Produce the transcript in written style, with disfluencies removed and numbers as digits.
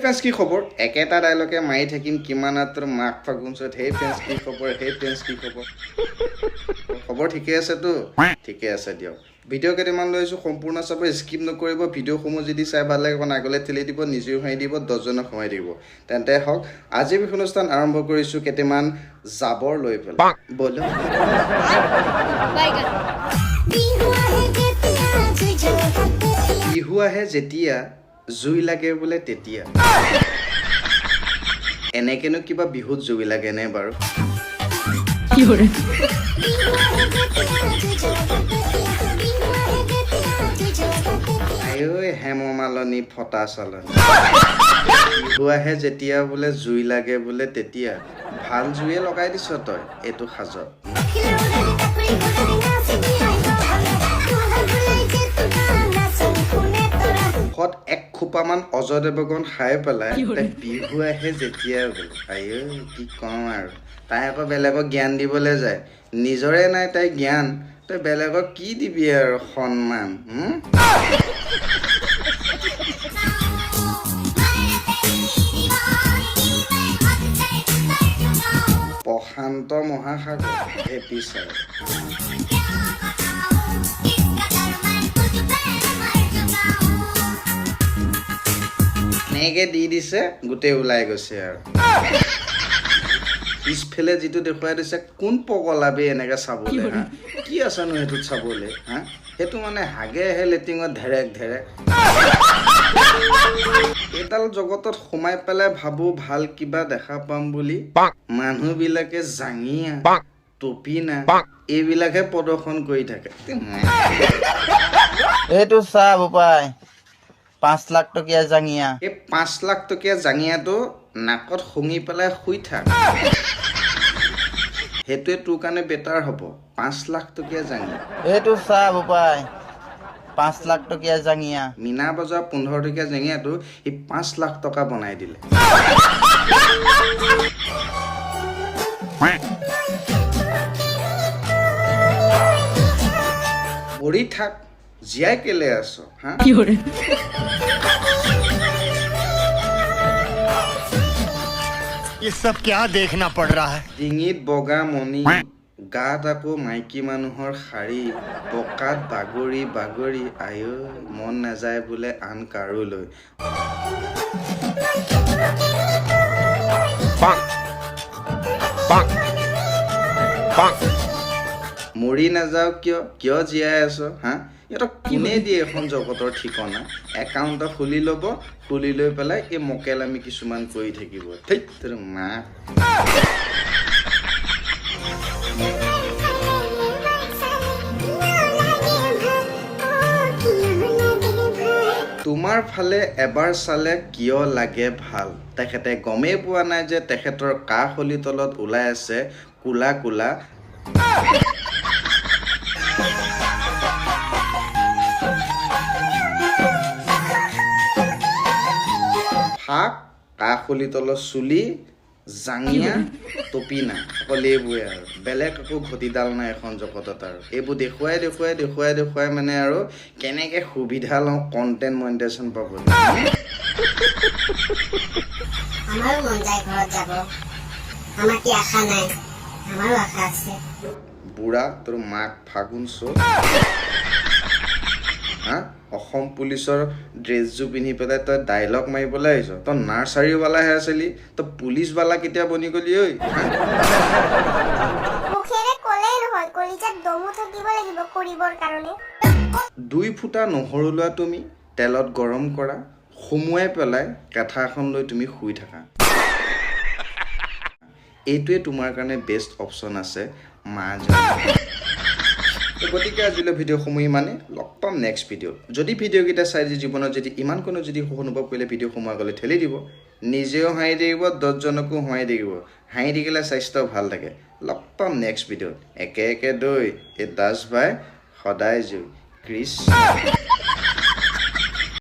French কি খবৰ একেটা ডায়লগে মাৰি থাকিম কিমান তোৰ মাক ফাগুনছত হে ফ্ৰেন্স কি খবৰ হে ফ্ৰেন্স কি খবৰ খবৰ ঠিকে আছে তো ঠিকে আছে দিয়ক ভিডিঅ' কেইটামান লৈ আছোঁ সম্পূৰ্ণ চাব স্কিপ নকৰিব ভিডিঅ'সমূহ যদি চাই ভাল লাগে অকণ আগলৈ ঠেলি দিব নিজেও হাঁহি দিব 10জনক সহায় দিব তেন্তে হওক আজিৰ বিহু অনুষ্ঠান আৰম্ভ কৰিছোঁ কেইটামান জাবৰ লৈ পেলাই ব'ল বিহু আহে যেতিয়া জুই লাগে বোলে তেতিয়া এনেকেনো কিবা বিহুত জুই লাগে নে বাৰু আয়ৈ হেমমালনী ফটা চালনী বিহু আহে যেতিয়া বোলে জুই লাগে বোলে তেতিয়া ভাল জুয়ে লগাই দিছ তই এইটো সাজত মুখত এক খোপামান অজদেৱগণ খাই পেলাই তাই বিহু আহে যেতিয়া বোলে আয়ৈ কি কওঁ আৰু তাই আকৌ বেলেগক জ্ঞান দিবলৈ যায় নিজৰে নাই তাই জ্ঞান তই বেলেগক কি দিবি আৰু সন্মান প্ৰশান্ত মহাসাগৰ হেপী ছাৰ এনেকে দি দিছে গোটেই ওলাই গৈছে আৰু পিছফালে যিটো দেখুৱাই দিছে কোন পগলাবি এনেকে চাবলৈ হা কি আছেনো সেইটোত চাবলৈ হা সেইটো মানে হাগে আহে লেটিঙত ধেৰেক ধেৰেক এইডাল জগতত সোমাই পেলাই ভাবো ভাল কিবা দেখা পাম বুলি মানুহবিলাকে জাঙিয়া টপিনা এইবিলাকে প্ৰদৰ্শন কৰি থাকে এইটো চা বোপাই 5 লাখ টকীয়া জাঙিয়া এই 5 লাখ টকীয়া জাঙিয়াটো নাকত শুঙি পেলাই শুই থাক সেইটোৱে তোৰ কাৰণে বেটাৰ হ'ব 5 লাখ টকীয়া জাঙিয়া এইটো চা বোপাই 5 লাখ টকীয়া জাঙিয়া মিনা বজাৰ 15 টকীয়া জাঙিয়াটো এই 5 লাখ টকা বনাই দিলে পৰি থাক জীয়াই কেলে আছ হা ये सब क्या देखना पड़ रहा है ডিঙিত বগা মণি গাত আকৌ মাইকী মানুহৰ শাৰী পকাত বাগৰি বাগৰি আয়ৈ মন নাযায় বোলে আন কাৰোলৈ মৰি নাযাও কিয় কিয় জীয়াই আছ হা ইহঁতক কোনে দিয়ে এখন জগতৰ ঠিকনা একাউণ্ট খুলি ল'ব খুলি লৈ পেলাই এই মকেল আমি কিছুমান কৰি থাকিব ঠিক তোৰ মা তোমাৰ ফালে এবাৰ চালে কিয় লাগে ভাল তেখেতে গমেই পোৱা নাই যে তেখেতৰ কাষলি তলত ওলাই আছে কোলা কোলা ফাক কাষলি তলত চুলি জাঙিয়া টপিনা অকল এইবোৰে আৰু বেলেগ একো ঘটিডাল নাই এখন জগতত আৰু এইবোৰ দেখুৱাই মানে আৰু কেনেকে সুবিধা লওঁ কণ্টেণ্ট মনিটাইজেশ্যন পাবলৈ আমাৰো মন যায় ঘৰত যাব আমাৰ কি আশা নাই আমাৰো আশা আছে বুঢ়া তোৰ মাক ফাগুন চোত হা অসম পুলিচৰ ড্ৰেছযোৰ পিন্ধি পেলাই তই ডাইলগ মাৰিবলৈ আহিছ তই নাৰ্চাৰীৱালাহে আছিলি তই পুলিচৱালা কেতিয়া বনি গলি ঐ মুখেৰে ক'লেই নহয় কলিজাত দমো থাকিব লাগিব কৰিবৰ কাৰণে 2 ফুটা নহৰু লোৱা তুমি তেলত গৰম কৰা সুমুৱাই পেলাই কাঠা এখন লৈ তুমি শুই থাকা এইটোৱে তোমাৰ কাৰণে বেষ্ট অপশ্যন আছে মা গতিকে আজিলৈ ভিডিঅ'সমূহ ইমানে লগ পাম নেক্সট ভিডিঅ'ত যদি ভিডিঅ'কেইটা চাই জীৱনত যদি ইমান কোনো যদি সুখ অনুভৱ কৰিলে ভিডিঅ'সমূহ আগলৈ ঠেলি দিব নিজেও হাঁহি থাকিব 10জনকো হহাই থাকিব হাঁহি থাকিলে স্বাস্থ্য ভাল থাকে লগ পাম নেক্সট ভিডিঅ'ত একে একে দৈ এই দাস ভাই সদায় জুই কৃষ্ণ